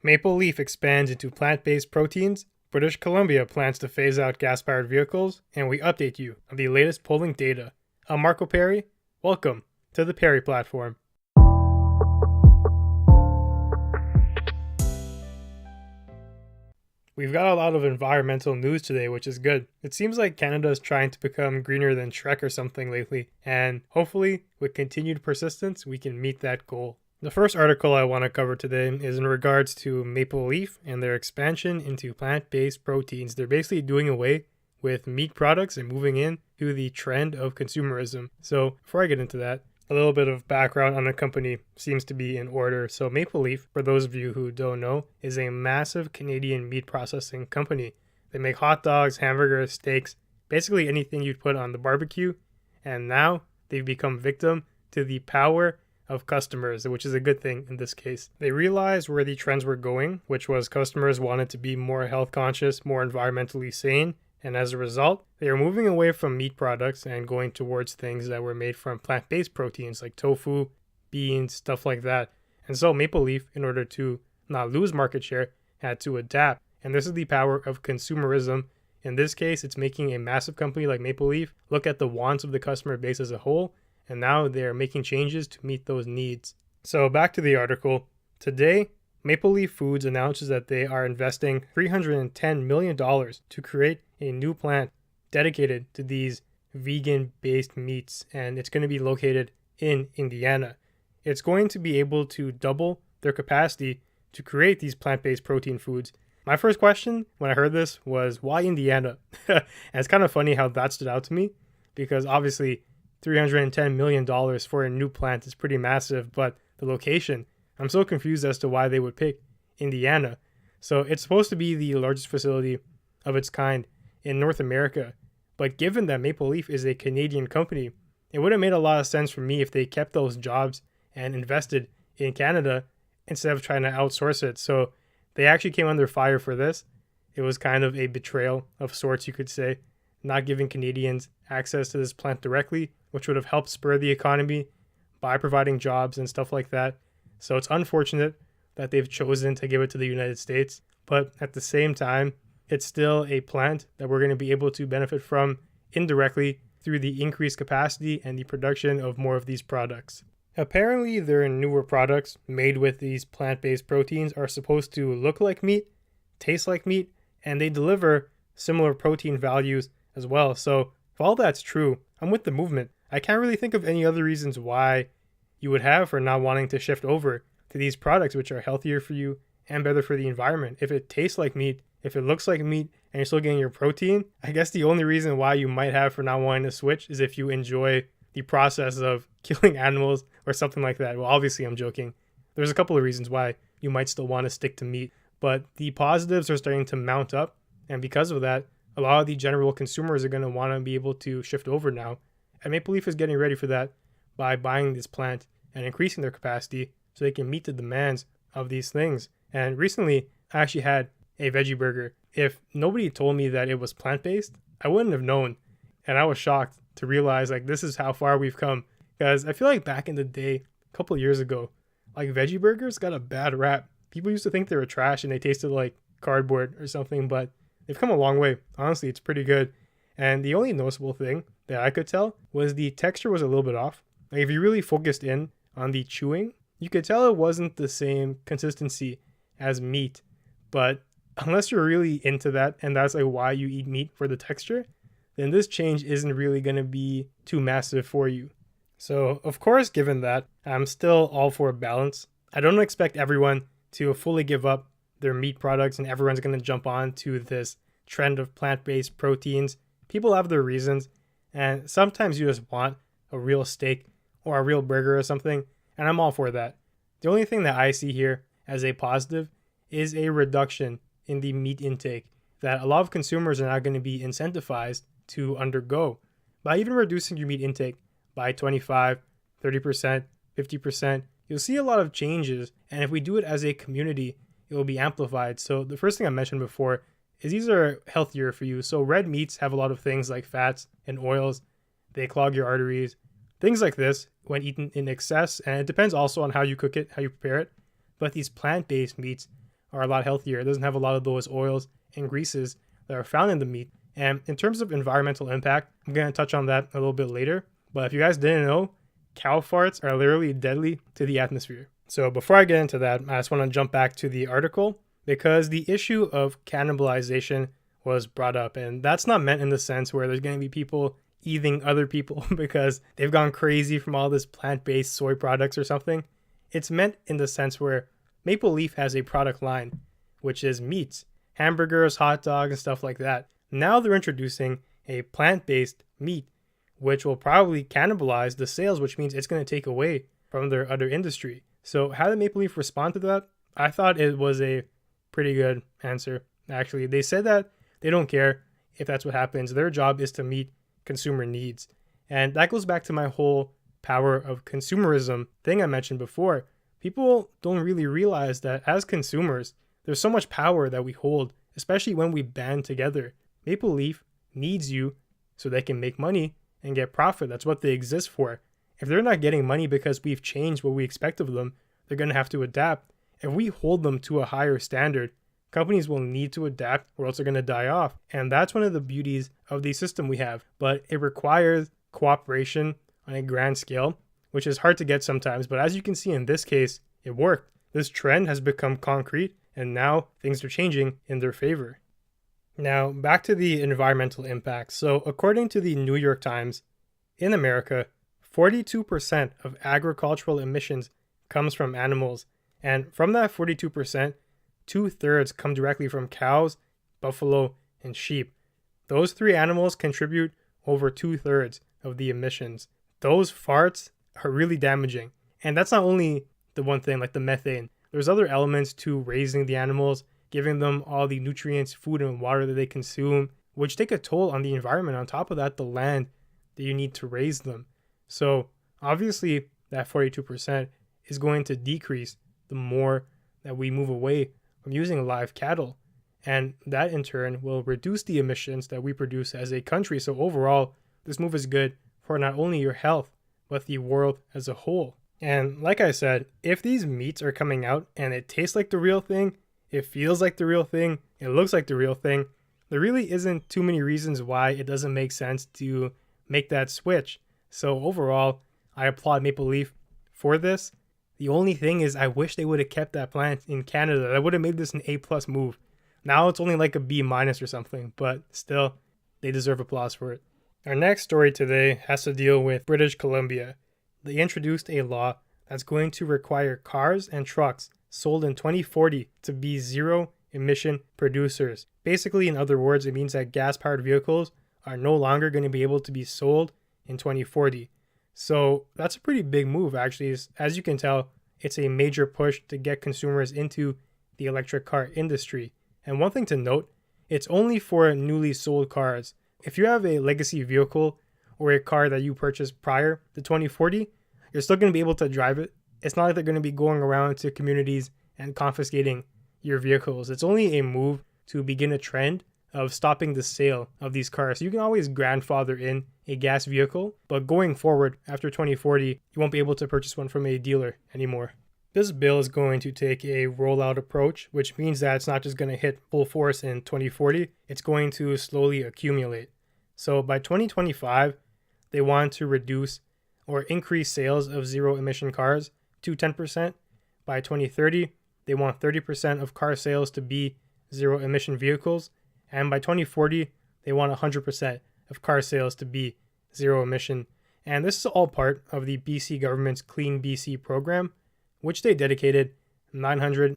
Maple Leaf expands into plant-based proteins, British Columbia plans to phase out gas-powered vehicles, and we update you on the latest polling data. I'm Marco Perri. Welcome to the Perri platform. We've got a lot of environmental news today, which is good. It seems like Canada is trying to become greener than Shrek or something lately, and hopefully, with continued persistence, we can meet that goal. The first article I want to cover today is in regards to Maple Leaf and their expansion into plant-based proteins. They're basically doing away with meat products and moving in to the trend of consumerism. So before I get into that, a little bit of background on the company seems to be in order. So Maple Leaf, for those of you who don't know, is a massive Canadian meat processing company. They make hot dogs, hamburgers, steaks, basically anything you'd put on the barbecue. And now they've become victim to the power of customers, which is a good thing in this case. They realized where the trends were going, which was customers wanted to be more health conscious, more environmentally sane. And as a result, they are moving away from meat products and going towards things that were made from plant-based proteins like tofu, beans, stuff like that. And so Maple Leaf, in order to not lose market share, had to adapt. And this is the power of consumerism. In this case, it's making a massive company like Maple Leaf look at the wants of the customer base as a whole, and now they're making changes to meet those needs. So back to the article. Today, Maple Leaf Foods announces that they are investing $310 million to create a new plant dedicated to these vegan-based meats, and it's going to be located in Indiana. It's going to be able to double their capacity to create these plant-based protein foods. My first question when I heard this was, why Indiana? And it's kind of funny how that stood out to me, because obviously $310 million for a new plant is pretty massive, but the location, I'm so confused as to why they would pick Indiana. So it's supposed to be the largest facility of its kind in North America. But given that Maple Leaf is a Canadian company, it would have made a lot of sense for me if they kept those jobs and invested in Canada instead of trying to outsource it. So they actually came under fire for this. It was kind of a betrayal of sorts, you could say, not giving Canadians access to this plant directly, which would have helped spur the economy by providing jobs and stuff like that. So it's unfortunate that they've chosen to give it to the United States, but at the same time, it's still a plant that we're going to be able to benefit from indirectly through the increased capacity and the production of more of these products. Apparently, their newer products made with these plant-based proteins are supposed to look like meat, taste like meat, and they deliver similar protein values as well. So if all that's true, I'm with the movement. I can't really think of any other reasons why you would have for not wanting to shift over to these products, which are healthier for you and better for the environment. If it tastes like meat, if it looks like meat, and you're still getting your protein, I guess the only reason why you might have for not wanting to switch is if you enjoy the process of killing animals or something like that. Well, obviously I'm joking. There's a couple of reasons why you might still want to stick to meat, but the positives are starting to mount up, and because of that, a lot of the general consumers are going to want to be able to shift over now, and Maple Leaf is getting ready for that by buying this plant and increasing their capacity so they can meet the demands of these things. And recently, I actually had a veggie burger. If nobody told me that it was plant-based, I wouldn't have known. And I was shocked to realize like this is how far we've come. Because I feel like back in the day, a couple of years ago, like veggie burgers got a bad rap. People used to think they were trash and they tasted like cardboard or something, but they've come a long way. Honestly, it's pretty good. And the only noticeable thing that I could tell was the texture was a little bit off. Like if you really focused in on the chewing, you could tell it wasn't the same consistency as meat. But unless you're really into that and that's like why you eat meat, for the texture, then this change isn't really going to be too massive for you. So of course, given that, I'm still all for balance. I don't expect everyone to fully give up their meat products and everyone's going to jump on to this trend of plant-based proteins. People have their reasons, and sometimes you just want a real steak or a real burger or something, and I'm all for that. The only thing that I see here as a positive is a reduction in the meat intake that a lot of consumers are now going to be incentivized to undergo. By even reducing your meat intake by 25, 30%, 50%, you'll see a lot of changes, and if we do it as a community, it will be amplified. So the first thing I mentioned before is these are healthier for you. So red meats have a lot of things like fats and oils. They clog your arteries. Things like this when eaten in excess, and it depends also on how you cook it, how you prepare it. But these plant-based meats are a lot healthier. It doesn't have a lot of those oils and greases that are found in the meat. And in terms of environmental impact, I'm going to touch on that a little bit later. But if you guys didn't know, cow farts are literally deadly to the atmosphere. So before I get into that, I just want to jump back to the article because the issue of cannibalization was brought up. And that's not meant in the sense where there's going to be people eating other people because they've gone crazy from all this plant-based soy products or something. It's meant in the sense where Maple Leaf has a product line, which is meats, hamburgers, hot dogs, and stuff like that. Now they're introducing a plant-based meat, which will probably cannibalize the sales, which means it's going to take away from their other industry. So how did Maple Leaf respond to that? I thought it was a pretty good answer, actually. They said that they don't care if that's what happens. Their job is to meet consumer needs. And that goes back to my whole power of consumerism thing I mentioned before. People don't really realize that as consumers, there's so much power that we hold, especially when we band together. Maple Leaf needs you so they can make money and get profit. That's what they exist for. If they're not getting money because we've changed what we expect of them, they're going to have to adapt. If we hold them to a higher standard, companies will need to adapt or else they're going to die off. And that's one of the beauties of the system we have. But it requires cooperation on a grand scale, which is hard to get sometimes. But as you can see in this case, it worked. This trend has become concrete and now things are changing in their favor. Now, back to the environmental impact. So according to the New York Times, in America, 42% of agricultural emissions comes from animals. And from that 42%, 2/3 come directly from cows, buffalo, and sheep. Those three animals contribute over 2/3 of the emissions. Those farts are really damaging. And that's not only the one thing, like the methane. There's other elements to raising the animals, giving them all the nutrients, food, and water that they consume, which take a toll on the environment. On top of that, the land that you need to raise them. So obviously that 42% is going to decrease the more that we move away from using live cattle. And that in turn will reduce the emissions that we produce as a country. So overall, this move is good for not only your health, but the world as a whole. And like I said, if these meats are coming out and it tastes like the real thing, it feels like the real thing, it looks like the real thing, there really isn't too many reasons why it doesn't make sense to make that switch. So overall, I applaud Maple Leaf for this. The only thing is I wish they would have kept that plant in Canada. That would have made this an A+ move. Now it's only like a B- or something, but still, they deserve applause for it. Our next story today has to deal with British Columbia. They introduced a law that's going to require cars and trucks sold in 2040 to be zero emission producers. Basically, in other words, it means that gas-powered vehicles are no longer going to be able to be sold in 2040. So that's a pretty big move, actually. As you can tell, it's a major push to get consumers into the electric car industry. And one thing to note, it's only for newly sold cars. If you have a legacy vehicle or a car that you purchased prior to 2040, you're still going to be able to drive it. It's not like they're going to be going around to communities and confiscating your vehicles. It's only a move to begin a trend of stopping the sale of these cars. So you can always grandfather in a gas vehicle, but going forward after 2040, you won't be able to purchase one from a dealer anymore. This bill is going to take a rollout approach, which means that it's not just going to hit full force in 2040, it's going to slowly accumulate. So by 2025, they want to reduce or increase sales of zero emission cars to 10%. By 2030, they want 30% of car sales to be zero emission vehicles. And by 2040, they want 100% of car sales to be zero emission. And this is all part of the BC government's Clean BC program, which they dedicated $902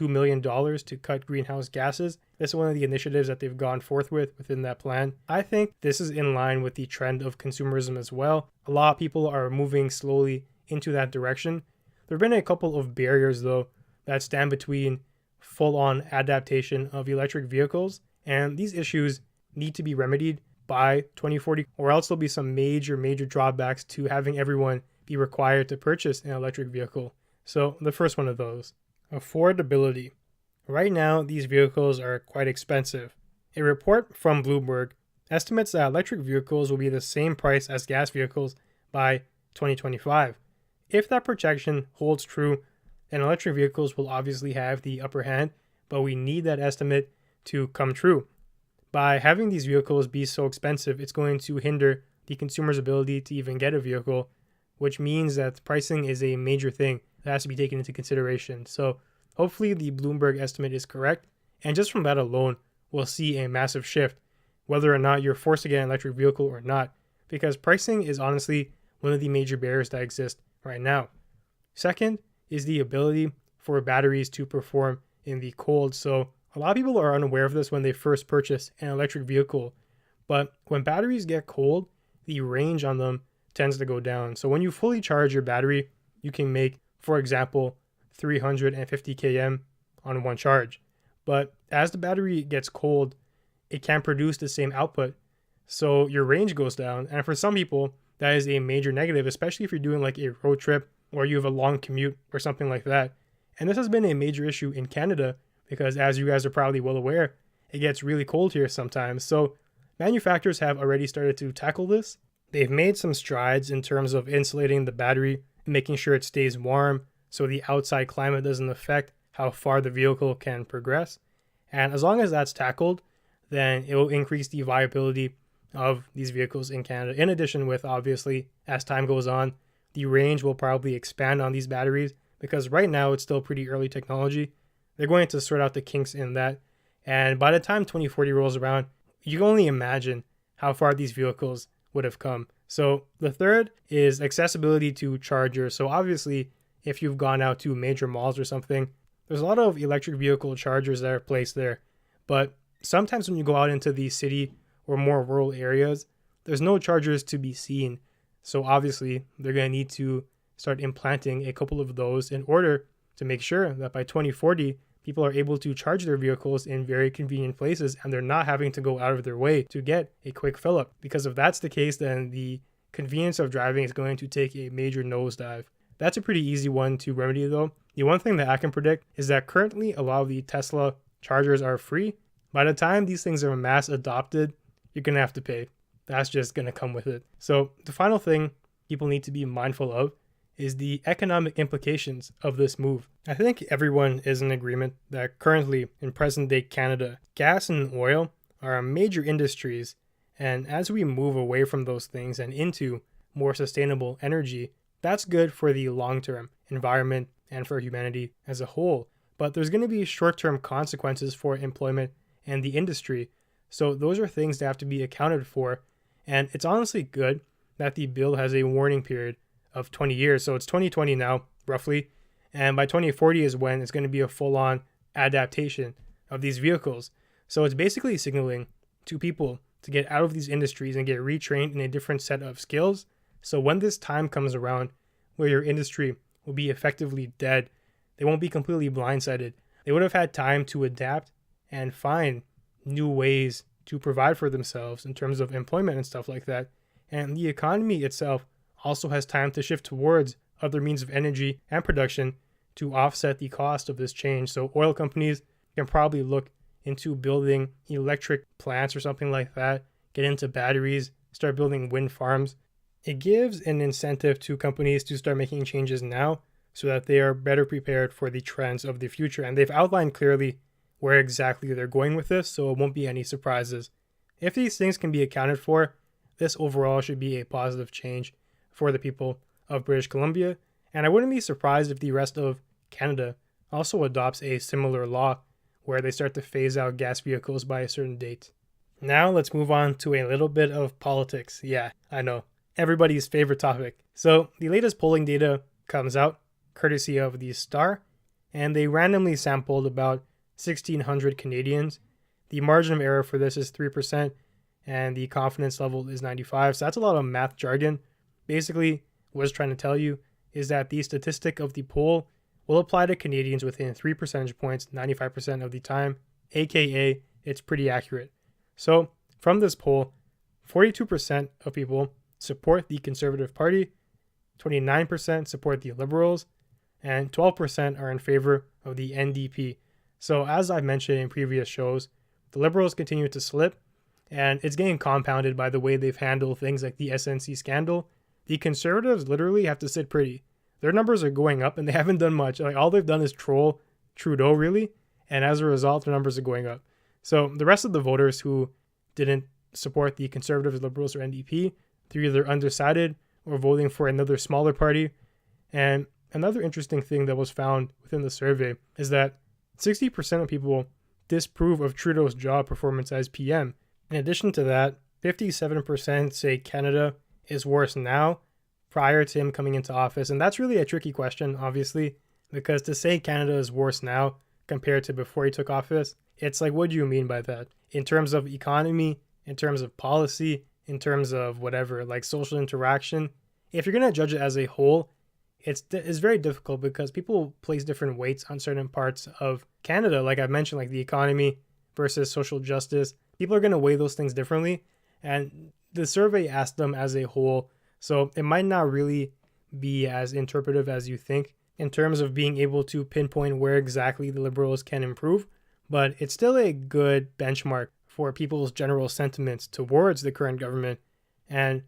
million to cut greenhouse gases. This is one of the initiatives that they've gone forth with within that plan. I think this is in line with the trend of consumerism as well. A lot of people are moving slowly into that direction. There have been a couple of barriers, though, that stand between full-on adaptation of electric vehicles, and these issues need to be remedied by 2040, or else there'll be some major drawbacks to having everyone be required to purchase an electric vehicle. So the first one of those, affordability. Right now, these vehicles are quite expensive. A report from Bloomberg estimates that electric vehicles will be the same price as gas vehicles by 2025. If that projection holds true, then electric vehicles will obviously have the upper hand, but we need that estimate to come true. By having these vehicles be so expensive, it's going to hinder the consumer's ability to even get a vehicle, which means that pricing is a major thing that has to be taken into consideration. So hopefully the Bloomberg estimate is correct, and just from that alone, we'll see a massive shift, whether or not you're forced to get an electric vehicle or not, because pricing is honestly one of the major barriers that exist right now. Second is the ability for batteries to perform in the cold. So a lot of people are unaware of this when they first purchase an electric vehicle, but when batteries get cold, the range on them tends to go down. So when you fully charge your battery, you can make, for example, 350 km on one charge. But as the battery gets cold, it can't produce the same output. So your range goes down. And for some people, that is a major negative, especially if you're doing like a road trip or you have a long commute or something like that. And this has been a major issue in Canada because, as you guys are probably well aware, it gets really cold here sometimes. So manufacturers have already started to tackle this. They've made some strides in terms of insulating the battery and making sure it stays warm so the outside climate doesn't affect how far the vehicle can progress. And as long as that's tackled, then it will increase the viability of these vehicles in Canada. In addition with, obviously, as time goes on, the range will probably expand on these batteries because right now it's still pretty early technology. They're going to sort out the kinks in that. And by the time 2040 rolls around, you can only imagine how far these vehicles would have come. So the third is accessibility to chargers. So obviously, if you've gone out to major malls or something, there's a lot of electric vehicle chargers that are placed there. But sometimes when you go out into the city or more rural areas, there's no chargers to be seen. So obviously, they're going to need to start implanting a couple of those in order to make sure that by 2040, people are able to charge their vehicles in very convenient places and they're not having to go out of their way to get a quick fill up. Because if that's the case, then the convenience of driving is going to take a major nosedive. That's a pretty easy one to remedy though. The one thing that I can predict is that currently a lot of the Tesla chargers are free. By the time these things are mass adopted, you're going to have to pay. That's just going to come with it. So the final thing people need to be mindful of is the economic implications of this move. I think everyone is in agreement that currently in present day Canada, gas and oil are major industries. And as we move away from those things and into more sustainable energy, that's good for the long-term environment and for humanity as a whole. But there's going to be short-term consequences for employment and the industry. So those are things that have to be accounted for. And it's honestly good that the bill has a warning period of 20 years. So it's 2020 now, roughly. And by 2040 is when it's going to be a full-on adaptation of these vehicles. So it's basically signaling to people to get out of these industries and get retrained in a different set of skills. So when this time comes around where your industry will be effectively dead, they won't be completely blindsided. They would have had time to adapt and find new ways to provide for themselves in terms of employment and stuff like that. And the economy itself also has time to shift towards other means of energy and production to offset the cost of this change. So oil companies can probably look into building electric plants or something like that, get into batteries, start building wind farms. It gives an incentive to companies to start making changes now so that they are better prepared for the trends of the future. And they've outlined clearly where exactly they're going with this, so it won't be any surprises. If these things can be accounted for, this overall should be a positive change for the people of British Columbia. And I wouldn't be surprised if the rest of Canada also adopts a similar law where they start to phase out gas vehicles by a certain date. Now let's move on to a little bit of politics. Yeah, I know, everybody's favorite topic. So the latest polling data comes out courtesy of the Star, and they randomly sampled about 1,600 Canadians. The margin of error for this is 3%, and the confidence level is 95. So that's a lot of math jargon. Basically, what it's trying to tell you is that the statistic of the poll will apply to Canadians within 3 percentage points 95% of the time, aka it's pretty accurate. So from this poll, 42% of people support the Conservative Party, 29% support the Liberals, and 12% are in favor of the NDP. So as I've mentioned in previous shows, the Liberals continue to slip, and it's getting compounded by the way they've handled things like the SNC scandal. The Conservatives literally have to sit pretty. Their numbers are going up and they haven't done much. Like all they've done is troll Trudeau really, And as a result, the numbers are going up. So the rest of the voters who didn't support the Conservatives, Liberals, or NDP, they're either undecided or voting for another smaller party. And another interesting thing that was found within the survey is that 60% of people disapprove of Trudeau's job performance as PM. In addition to that, 57% say Canada is worse now prior to him coming into office. And that's really a tricky question, obviously, because to say Canada is worse now compared to before he took office, it's like, what do you mean by that? In terms of economy, in terms of policy, in terms of whatever, like social interaction. If you're going to judge it as a whole, it's very difficult because people place different weights on certain parts of Canada. Like I've mentioned, like the economy versus social justice. People are going to weigh those things differently. And the survey asked them as a whole. So it might not really be as interpretive as you think in terms of being able to pinpoint where exactly the Liberals can improve. But it's still a good benchmark for people's general sentiments towards the current government. And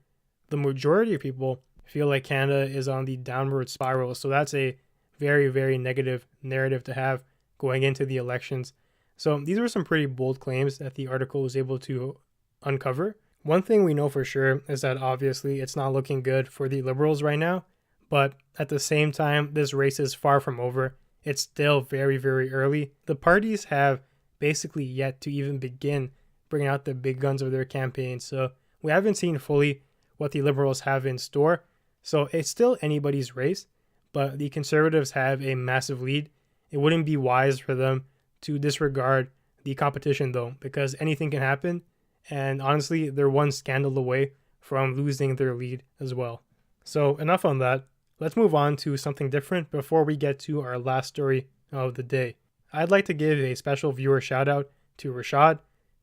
the majority of people feel like Canada is on the downward spiral. So that's a very, very negative narrative to have going into the elections. So these were some pretty bold claims that the article was able to uncover. One thing we know for sure is that obviously it's not looking good for the Liberals right now. But at the same time, this race is far from over. It's still very, very early. The parties have basically yet to even begin bringing out the big guns of their campaign. So we haven't seen fully what the Liberals have in store. So it's still anybody's race, but the Conservatives have a massive lead. It wouldn't be wise for them to disregard the competition though, because anything can happen. And honestly, they're one scandal away from losing their lead as well. So enough on that. Let's move on to something different before we get to our last story of the day. I'd like to give a special viewer shout out to Rashad.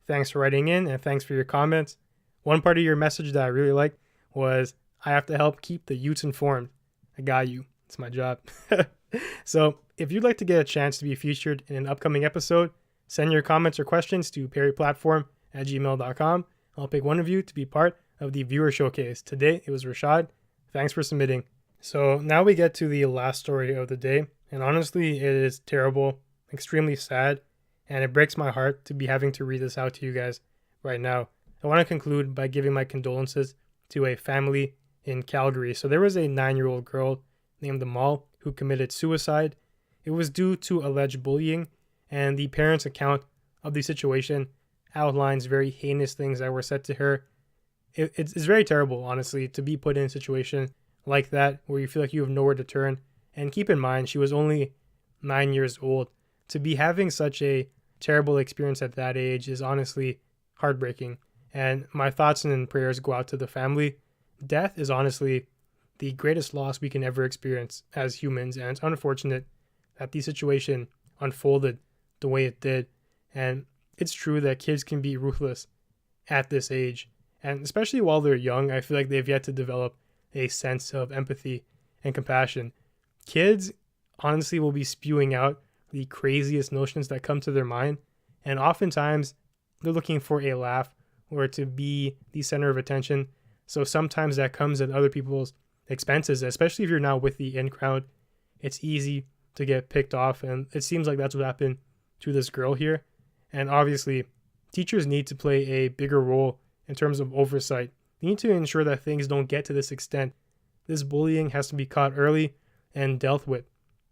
Thanks for writing in and thanks for your comments. One part of your message that I really liked was, I have to help keep the youths informed. I got you. It's my job. So if you'd like to get a chance to be featured in an upcoming episode, send your comments or questions to perryplatform@gmail.com. I'll pick one of you to be part of the viewer showcase. Today, it was Rashad. Thanks for submitting. So now we get to the last story of the day. And honestly, it is terrible, extremely sad, and it breaks my heart to be having to read this out to you guys right now. I want to conclude by giving my condolences to a family in Calgary. So there was a 9-year-old girl named Amal who committed suicide. It was due to alleged bullying, and the parents' account of the situation outlines very heinous things that were said to her. It's very terrible, honestly, to be put in a situation like that where you feel like you have nowhere to turn. And keep in mind, she was only 9 years old. To be having such a terrible experience at that age is honestly heartbreaking. And my thoughts and prayers go out to the family. Death is honestly the greatest loss we can ever experience as humans, and it's unfortunate that the situation unfolded the way it did. And it's true that kids can be ruthless at this age, and especially while they're young, I feel like they've yet to develop a sense of empathy and compassion. Kids honestly will be spewing out the craziest notions that come to their mind, and oftentimes they're looking for a laugh or to be the center of attention. So sometimes that comes at other people's expenses, especially if you're not with the in crowd. It's easy to get picked off, and it seems like that's what happened to this girl here. And obviously, teachers need to play a bigger role in terms of oversight. They need to ensure that things don't get to this extent. This bullying has to be caught early and dealt with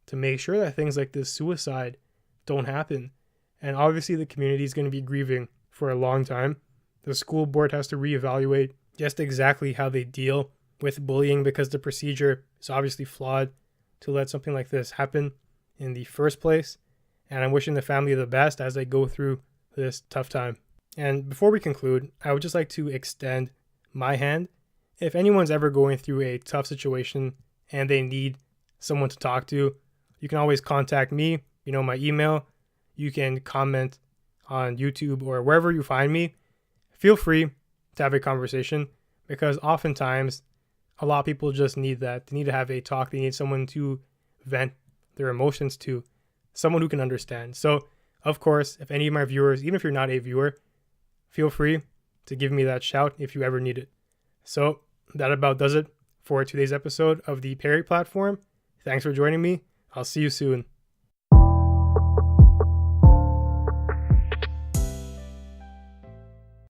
to make sure that things like this suicide don't happen. And obviously, the community is going to be grieving for a long time. The school board has to reevaluate just exactly how they deal with bullying, because the procedure is obviously flawed to let something like this happen in the first place. And I'm wishing the family the best as they go through this tough time. And before we conclude, I would just like to extend my hand. If anyone's ever going through a tough situation and they need someone to talk to, you can always contact me. You know my email. You can comment on YouTube or wherever you find me. Feel free to have a conversation, because oftentimes a lot of people just need that. They need to have a talk. They need someone to vent their emotions to, someone who can understand. So, of course, if any of my viewers, even if you're not a viewer, feel free to give me that shout if you ever need it. So that about does it for today's episode of the Perri Platform. Thanks for joining me. I'll see you soon.